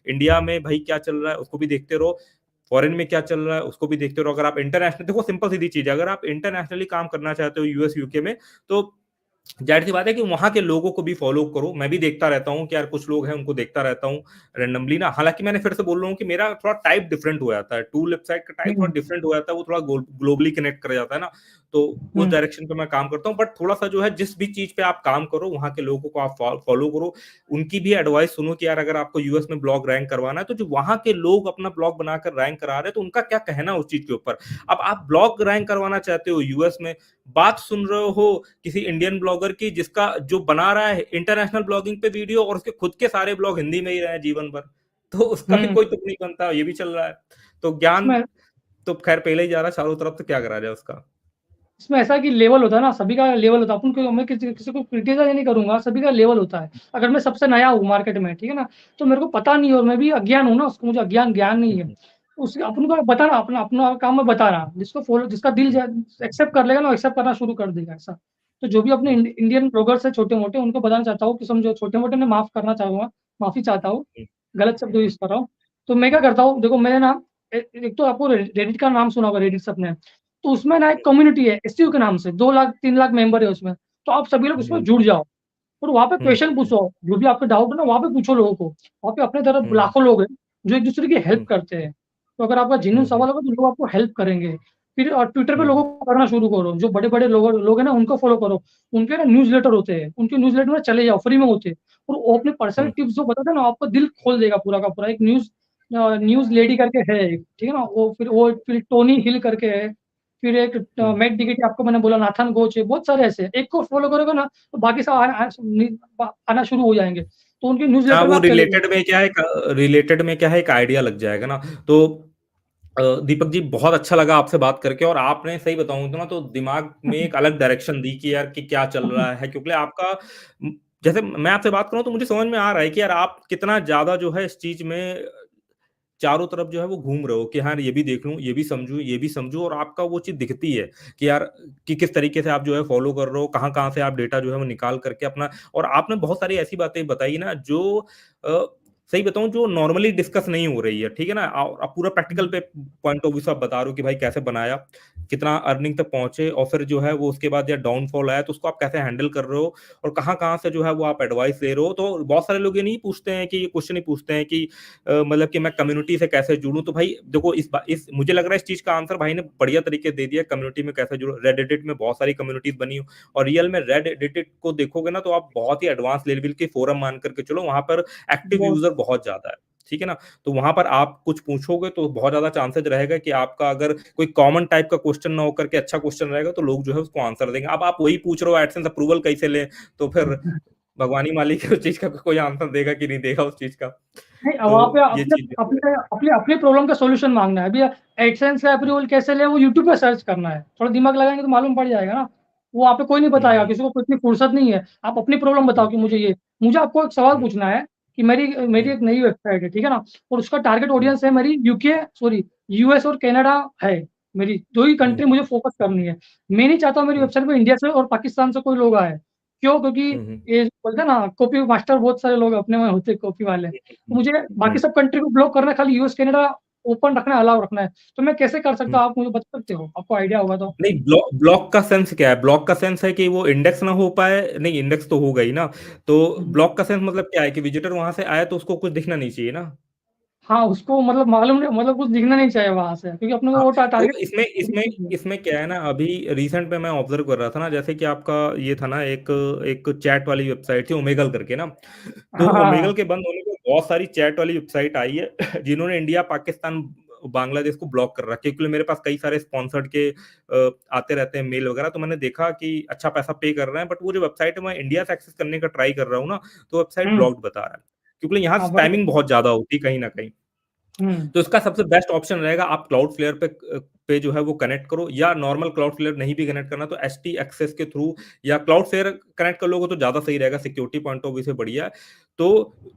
India में भाई क्या चल रहा है उसको भी देखते रहो, फॉरेन में क्या चल रहा है उसको भी देखते रहो। अगर आप इंटरनेशनल, देखो सिंपल सीधी चीज है, अगर आप इंटरनेशनली काम करना चाहते हो यूएस यूके में, तो जाहिर सी बात है कि वहां के लोगों को भी फॉलो करो। मैं भी देखता रहता हूँ कि यार कुछ लोग हैं उनको देखता रहता हूँ रेंडमली ना। हालांकि मैंने फिर से बोल रहा हूँ कि मेरा थोड़ा टाइप डिफरेंट हो जाता है, टूल वेबसाइट का टाइप थोड़ा हम्म। डिफरेंट हो जाता है, वो थोड़ा ग्लोबली कनेक्ट कर जाता है ना, तो उस हम्म। डायरेक्शन पे मैं काम करता हूँ। बट थोड़ा सा जो है, जिस भी चीज पे आप काम करो वहां के लोगों को आप फॉलो करो, उनकी भी एडवाइस सुनो कि यार अगर आपको यूएस में ब्लॉग रैंक करवाना है तो जो वहां के लोग अपना ब्लॉग बनाकर रैंक करा रहे हैं तो उनका क्या कहना है उस चीज के ऊपर। अब आप ब्लॉग रैंक करवाना चाहते हो यूएस में, बात सुन रहे हो किसी इंडियन ब्लॉगर की जिसका जो बना रहा है इंटरनेशनल ब्लॉगिंग पे वीडियो, और उसके खुद के सारे ब्लॉग हिंदी में ही रहे जीवन भर, तो उसका भी हम्म। कोई तुक नहीं बनता, ये भी चल रहा है। तो ज्ञान इसमें तो खैर पहले ही जा रहा है चारों तरफ, तो क्या करा जाए उसका। इसमें ऐसा है कि लेवल होता है ना, सभी का लेवल होता है। अपन को, मैं किसी को क्रिटिसाइज नहीं करूंगा, सभी का लेवल होता है। अगर मैं सबसे नया हूँ मार्केट में, ठीक है ना, तो मेरे को पता नहीं है और मैं भी अज्ञान हूँ ना, उसको मुझे ज्ञान नहीं है। उस अपन को बता रहा, अपना अपना काम में बता रहा, जिसको फॉलो, जिसका दिल एक्सेप्ट कर लेगा ना, एक्सेप्ट करना शुरू कर देगा ऐसा। तो जो भी अपने इंडियन ब्लॉगर्स है छोटे मोटे, उनको बताना चाहता हूँ कि समझो, छोटे मोटे मैं माफ करना चाहूंगा, माफी चाहता हूँ, गलत शब्द यूज कर रहा हूँ। तो मैं क्या करता हूँ, देखो मैंने ना, एक तो आपको रेडिट का नाम सुना होगा, रेडिट सबने। तो उसमें ना एक कम्युनिटी है एसटीयू के नाम से, 2 लाख 3 लाख मेंबर है उसमें। तो आप सभी लोग उसमें जुड़ जाओ और वहाँ पे क्वेश्चन पूछो, जो भी आपके डाउट है ना वहाँ पे पूछो लोगों को। वहाँ पे अपने तरफ लाखों लोग हैं जो एक दूसरे की हेल्प करते हैं। तो अगर आपका जेन्युइन सवाल होगा तो लोग आपको हेल्प करेंगे। फिर और ट्विटर पे लोगों को करना शुरू करो, जो बड़े बड़े लोग हैं ना उनको फॉलो करो। उनके ना न्यूज लेटर होते हैं, उनके न्यूज लेटर में चले जाओ, फ्री में होते हैं। और वो अपने पर्सनल टिप्स जो बताते हैं ना, आपका दिल खोल देगा पूरा का पूरा। एक न्यूज लेडी करके है एक, ठीक है ना, वो फिर टोनी हिल करके है। फिर एक मैट डिगेटी, आपको मैंने बोला, नाथन गोच है, बहुत सारे ऐसे हैं। एक को फॉलो करोगे ना तो बाकी सब आना शुरू हो जाएंगे। तो उनके न्यूज हाँ, लेटर में वो आप चले जाओ। रिलेटेड में क्या है, एक आइडिया लग जाएगा ना। तो दीपक जी बहुत अच्छा लगा आपसे बात करके, और आपने सही बताऊं तो ना, तो दिमाग में एक अलग डायरेक्शन दी कि यार कि क्या चल रहा है, क्योंकि आपका जैसे मैं आपसे बात करूं तो मुझे समझ में आ रहा है कि यार आप कितना ज्यादा जो है इस चीज में चारों तरफ जो है वो घूम रहे हो कि हाँ ये भी देख लूं, ये भी समझूं, ये भी समझूं, और आपका वो चीज दिखती है कि यार कि किस तरीके से आप जो है फॉलो कर रहे हो, कहाँ कहाँ से आप डेटा जो है वो निकाल करके अपना। और आपने बहुत सारी ऐसी बातें बताई ना जो अ, सही बताऊं जो नॉर्मली डिस्कस नहीं हो रही है, ठीक है ना। और आप पूरा प्रैक्टिकल पे पॉइंट ऑफ व्यू से आप बता रहे हो कि भाई कैसे बनाया, कितना अर्निंग तक पहुंचे, और फिर जो है वो उसके बाद या डाउनफॉल आया तो उसको आप कैसे हैंडल कर रहे हो, और कहाँ कहाँ से जो है वो आप एडवाइस दे रहे हो। तो बहुत सारे लोग ये नहीं पूछते हैं कि, ये क्वेश्चन नहीं पूछते हैं कि मतलब कि मैं कम्युनिटी से कैसे जुड़ूं। तो भाई देखो इस मुझे लग रहा है इस चीज का आंसर भाई ने बढ़िया तरीके दे दिया, कम्युनिटी में कैसे जुड़ो। रेड एडिट में बहुत सारी कम्युनिटीज बनी हो, और रियल में रेड एडिट को देखोगे ना तो आप बहुत ही एडवांस लेवल के फोरम मान करके चलो, वहां पर एक्टिव बहुत। यूजर बहुत ज्यादा है, ठीक है ना। तो वहां पर आप कुछ पूछोगे तो बहुत ज्यादा चांसेस रहेगा कि आपका अगर कोई कॉमन टाइप का क्वेश्चन ना होकर के अच्छा क्वेश्चन रहेगा तो लोग जो है उसको आंसर देंगे। अब आप वही पूछ रहे हो एडसेंस अप्रूवल कैसे लें, तो फिर भगवान ही मालिक है उस चीज का, कोई आंसर देगा कि नहीं देगा उस चीज का। नहीं, अब तो वहाँ पे ये अपने चीज अपने अपने अपने प्रॉब्लम का सॉल्यूशन मांगना है। अभी एडसेंस का अप्रूवल कैसे ले, वो यूट्यूब पे सर्च करना है, थोड़ा दिमाग लगाएंगे तो मालूम पड़ जाएगा ना। वो वहाँ पे कोई नहीं बताएगा, हम्म किसी को इतनी फुर्सत नहीं है। आप अपनी प्रॉब्लम बताओ कि मुझे ये, मुझे आपको एक सवाल हम्म पूछना है कि मेरी मेरी हम्म एक नई वेबसाइट है, ठीक है ना, और उसका टारगेट हम्म ऑडियंस है मेरी यूके, सॉरी, यूएस और कनाडा है। मेरी 2 ही हम्म कंट्री मुझे फोकस करनी है। मैं नहीं चाहता मेरी हम्म वेबसाइट पे इंडिया से और पाकिस्तान से कोई लोग आए। क्यों? क्योंकि हम्म ये बोलते हैं ना, कॉपी मास्टर बहुत सारे लोग अपने में होते हैं, कॉपी वाले। तो मुझे बाकी सब कंट्री को ब्लॉक करना है, खाली यूएस कनाडा ओपन रखना है, अलाउ रखना है। तो मैं कैसे कर सकता हम्म। हूँ, आप मुझे बता सकते हो? आपको आइडिया होगा तो। नहीं, ब्लॉक का सेंस क्या है? ब्लॉक का सेंस है कि वो इंडेक्स ना हो पाए, नहीं इंडेक्स तो होगा ही ना। तो हम्म। ब्लॉक का सेंस मतलब क्या है कि विजिटर वहां से आए तो उसको कुछ दिखना नहीं चाहिए ना। हाँ, उसको मतलब मालूम नहीं, मतलब कुछ दिखना नहीं चाहिए वहां से, क्योंकि अपने को हाँ, वो तो टारगेट। इसमें इसमें इसमें क्या है ना, अभी रिसेंट में मैं ऑब्जर्व कर रहा था ना, जैसे कि आपका ये था ना, एक एक चैट वाली वेबसाइट थी ओमेगल करके ना। तो हाँ। ओमेगल के बंद होने के बाद बहुत सारी चैट वाली वेबसाइट आई है जिन्होंने इंडिया पाकिस्तान बांग्लादेश को ब्लॉक कर रखा है, क्योंकि मेरे पास कई सारे स्पॉन्सर्ड के आते रहते हैं मेल वगैरह, तो मैंने देखा कि अच्छा पैसा पे कर रहे हैं, बट वो जो वेबसाइट है मैं इंडिया से एक्सेस करने का ट्राई कर रहा हूँ ना, तो वेबसाइट हम्म। ब्लॉक्ड बता रहा है, क्योंकि यहाँ हाँ, स्पैमिंग बहुत ज्यादा होती है कहीं ना कहीं। हुँ। तो इसका सबसे बेस्ट ऑप्शन रहेगा आप क्लाउडफ्लेयर पे जो है वो कनेक्ट करो, या नॉर्मल क्लाउडफ्लेयर नहीं भी कनेक्ट करना तो एचटी एक्सेस के थ्रू या क्लाउडफ्लेयर कनेक्ट कर लोगे तो ज़्यादा सही रहेगा, सिक्योरिटी पॉइंट ऑफ व्यू से बढ़िया है। तो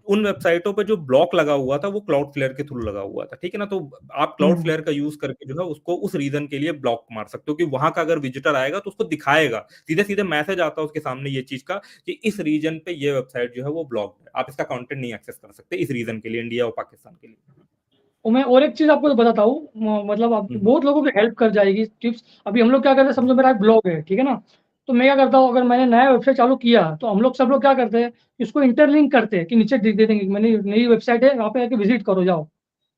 उन वेबसाइटों पे जो ब्लॉक लगा हुआ था वो क्लाउडफ्लेयर के थ्रू लगा हुआ था, ठीक है ना? तो आप हुँ। क्लाउडफ्लेयर का यूज़ करके जो है उसको उस रीज़न के लिए ब्लॉक मार सकते हो कि वहाँ का अगर विज़िटर आएगा तो उसको दिखाएगा, सीधे-सीधे मैसेज आता है उसके सामने ये चीज़ का कि इस रीजन पे ये वेबसाइट जो है वो ब्लॉक्ड है। आप इसका कंटेंट नहीं एक्सेस कर सकते इस रीजन के लिए, इंडिया और पाकिस्तान के लिए। और मैं और एक चीज़ आपको बताता हूँ मतलब आपकी हुँ, हुँ। बहुत लोगों की हेल्प कर जाएगी टिप्स। अभी हम लोग क्या करते हैं समझो मेरा एक ब्लॉग है, ठीक है ना? तो मैं क्या करता हूँ अगर मैंने नया वेबसाइट चालू किया तो हम लोग सब लोग क्या करते हैं, इसको इंटरलिंक करते हैं कि नीचे दे देंगे कि मैंने नई वेबसाइट है वहाँ पे आके विज़िट करो जाओ।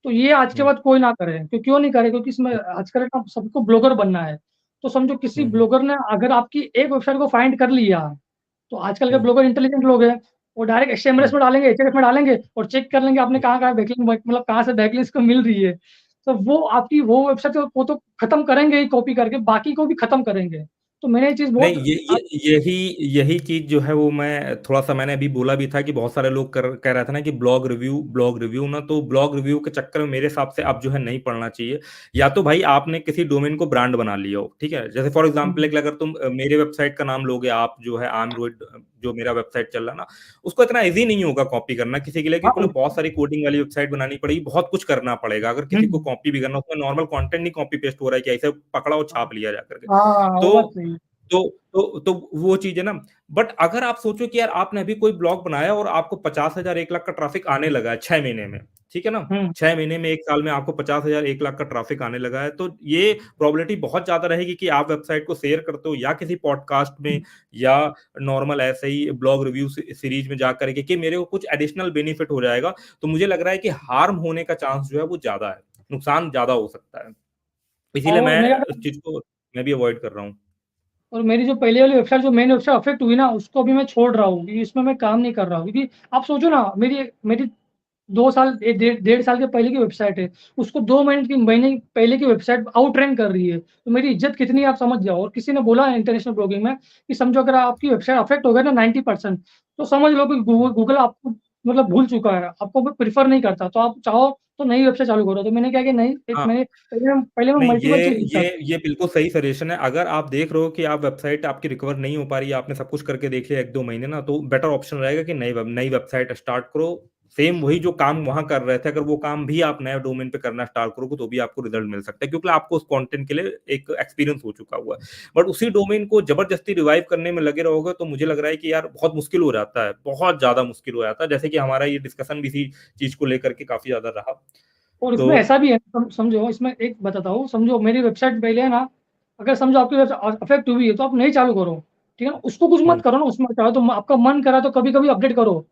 तो ये आज के हुँ, बाद कोई ना करे। क्यों नहीं करे? क्योंकि इसमें हुँ, आजकल ना सबको ब्लॉगर बनना है। तो समझो किसी हुँ, हुँ, ब्लॉगर ने अगर आपकी एक वेबसाइट को फाइंड कर लिया तो आजकल के हुँ, ब्लॉगर इंटेलिजेंट लोग हैं, वो डायरेक्ट एचटीएमएल हुँ, में डालेंगे, एचटीएमएल में डालेंगे और चेक कर लेंगे आपने हुँ। कहाँ-कहाँ बैकलिंक मतलब कहाँ से बैकलिंक्स को मिल रही है। तो वो आपकी वो वेबसाइट को तो खत्म करेंगे ही कॉपी करके, बाकी को भी खत्म करेंगे। तो मैंने ये चीज़ नहीं, बहुत ये यही यही चीज़ जो है वो मैं थोड़ा-सा मैंने अभी बोला भी था कि बहुत सारे लोग कह रहे थे ना कि ब्लॉग रिव्यू ना, तो ब्लॉग रिव्यू के चक्कर में मेरे हिसाब से अब जो है नहीं पढ़ना चाहिए। या तो भाई आपने किसी डोमेन को ब्रांड बना लिया हो, ठीक है? जैसे फॉर एग्ज़ाम्पल हुँ, एक अगर तुम मेरे वेबसाइट का नाम लोगे आप जो है आर्मरोइड जो मेरा वेबसाइट चल रहा है ना, उसको इतना ईज़ी नहीं होगा कॉपी करना किसी के लिए हाँ, क्योंकि बहुत सारी कोडिंग वाली वेबसाइट बनानी पड़ेगी, बहुत कुछ करना पड़ेगा। अगर हुँ, किसी को कॉपी भी करना, उसमें नॉर्मल कंटेंट नहीं कॉपी पेस्ट हो रहा है कि ऐसे पकड़ा और हाँ, छाप लिया जा करके। हाँ, वो बात तो सही है। तो वो चीज़ है ना, बट अगर आप सोचो कि यार आपने अभी कोई ब्लॉग बनाया और आपको 50,000 1 लाख का ट्रैफ़िक आने लगा है 6 महीने में, ठीक है ना? हुँ, 6 महीने में 1 साल में आपको 50,000 1 लाख का ट्रैफ़िक आने लगा है, तो ये प्रोबेबिलिटी बहुत ज़्यादा रहेगी कि आप वेबसाइट को शेयर करते हो या किसी पॉडकास्ट में या नॉर्मल ऐसे ही ब्लॉग रिव्यू सीरीज़ में जाकर के कि मेरे को कुछ एडिशनल बेनिफिट हो जाएगा, तो मुझे लग रहा है कि हार्म होने का चांस जो है वो ज़्यादा है, नुकसान ज़्यादा हो सकता है। इसीलिए और मैं मेरा इस चीज़ को मैं भी अवॉइड कर रहा हूँ। और मेरी जो पहले वाली वेबसाइट जो मेन वेबसाइट अफ़ेक्ट हुई ना, उसको अभी मैं छोड़ रहा हूँ क्योंकि इसमें मैं काम नहीं कर रहा हूँ। क्योंकि आप सोचो ना मेरी मेरी 2 साल डेढ़ साल के पहले की वेबसाइट है, उसको 2 महीने पहले की वेबसाइट आउट रैंक कर रही है, तो मेरी इज़्ज़त कितनी है आप समझ जाओ। और किसी ने बोला है इंटरनेशनल ब्लॉगिंग में कि समझो अगर आपकी वेबसाइट अफ़ेक्ट हो गया ना 90% तो समझ लो कि गूगल आपको मतलब भूल चुका है, आपको वो प्रेफ़र नहीं करता, तो आप चाहो तो नई वेबसाइट चालू करो। तो मैंने क्या किया नई एक हाँ। मैंने पहले मैं नहीं, मल्टीपल चीज़ लिखता था। ये बिल्कुल सही सजेशन है। अगर आप देख रहे हो कि आप वेबसाइट आपकी रिकवर नहीं हो पा रही है, आपने सब कुछ करके देख लिया 1-2 महीने ना, तो बेटर ऑप्शन रहेगा कि नई वेबसाइट स्टार्ट करो। सेम वही जो काम वहाँ कर रहे थे, अगर वो काम भी आप नए डोमेन पे करना स्टार्ट करोगे, तो भी आपको रिज़ल्ट मिल सकता है, क्योंकि आपको उस कंटेंट के लिए एक एक्सपीरियंस हो चुका हुआ है। बट उसी डोमेन को ज़बरदस्ती रिवाइव करने में लगे रहोगे, तो मुझे लग रहा है कि यार बहुत मुश्किल हो जाता है, बहुत ज़्यादा मुश्किल हो जाता है। जैसे कि हमारा ये डिस्कशन भी इसी चीज़ को लेकर के काफ़ी ज़्यादा रहा। और तो इसमें ऐसा भी है समझो इसमें एक बताता हूँ, समझो मेरी वेबसाइट पहले है ना, अगर समझो आपकी वेबसाइट अफ़ेक्ट हुई है तो आप नई चालू करो, ठीक है ना? उसको कुछ हुँ, मत करो ना उसमें चाहे तो आपका मन करा तो कभी-कभी अपडेट करो।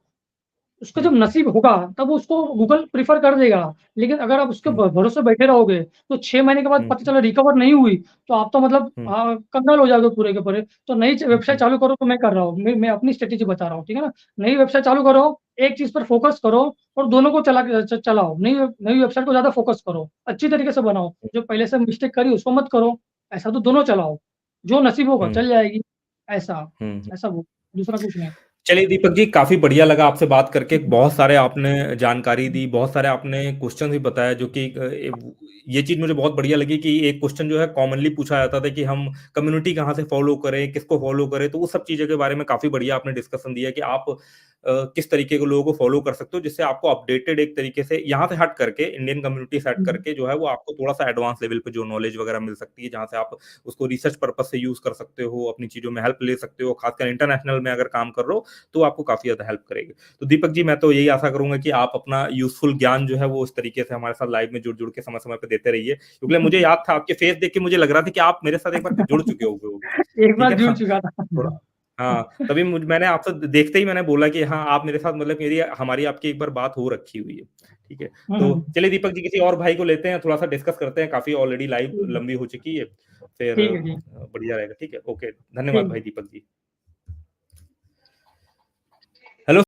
उसका हुँ, जब नसीब होगा तब उसको गूगल प्रेफ़र कर देगा। लेकिन अगर आप उसके हुँ, भरोसे बैठे रहोगे, तो 6 महीने के बाद हुँ, पता चला रिकवर नहीं हुई, तो आप तो मतलब हुँ, कंगाल हो जाओगे पूरे के पूरे। तो नई हुँ, वेबसाइट हुँ। चालू करो तो मैं कर रहा हूँ। मैं अपनी स्ट्रैटेजी बता रहा हूँ, ठीक है ना? नई वेबसाइट चालू करो, एक चीज़ पर फ़ोकस करो और दोनों को चलाओ। नई वेबसाइट को ज़्यादा फ़ोकस करो, अच्छी तरीके से बनाओ। जो पहले से मिस्टेक करी उसको मत करो, ऐसा तो दोनों चलाओ। जो नसीब होगा हुँ, चल जाएगी, ऐसा हुँ, हुँ। ऐसा वो दूसरा कुछ नहीं। चलिए दीपक जी, काफ़ी बढ़िया लगा आपसे बात करके। बहुत सारे आपने जानकारी दी, बहुत सारे आपने क्वेश्चन भी बताए जो कि ये चीज़ मुझे बहुत बढ़िया लगी कि एक क्वेश्चन जो है कॉमनली पूछा जाता था कि हम कम्युनिटी कहाँ से फ़ॉलो करें, किसको फ़ॉलो करें, तो वो सब चीज़ों के बारे में काफ़ी बढ़िया आपने डिस्कशन दिया कि आप किस तरीके के लोगों को फ़ॉलो कर सकते हो, जिससे आपको अपडेटेड एक तरीके से यहाँ से हट करके, इंडियन कम्युनिटी से हट हुँ, करके जो है वो आपको थोड़ा-सा एडवांस लेवल पे जो नॉलेज वगैरह मिल सकती है, जहाँ से आप उसको रिसर्च पर्पज़ से यूज़ कर सकते हो, अपनी चीज़ों में हेल्प ले सकते हो, खासकर इंटरनेशनल में अगर काम कर रहे हो, तो आपको काफ़ी ज़्यादा हेल्प करेगी। तो दीपक जी, मैं तो यही आशा करूँगा कि आप अपना यूज़फुल ज्ञान जो है वो इस तरीके से हमारे साथ लाइव में जुड़-जुड़ के समय-समय पे देते रहिए। क्योंकि मुझे याद था आपके फेस देख के मुझे लग रहा था कि आप मेरे साथ एक बार जुड़ चुके होगे। एक ठीक बार है जुड़ ना? चुका था। थोड़ा हाँ, तभी मैंने आपसे देखते ही मैंने बोला कि हाँ, आप मेरे साथ मतलब मेरी हमारी आपकी एक बार बात हो रखी हुई है। ठीक है? तो हुँ, चलिए दीपक जी किसी और भाई को लेते हैं, थोड़ा-सा डिस्कस करते हैं, काफ़ी ऑलरेडी लाइव ठीक लंबी हो चुकी है। फिर ठीक है, ठीक बढ़िया रहेगा, ठीक है? ओके, धन्यवाद ठीक भाई दीपक जी।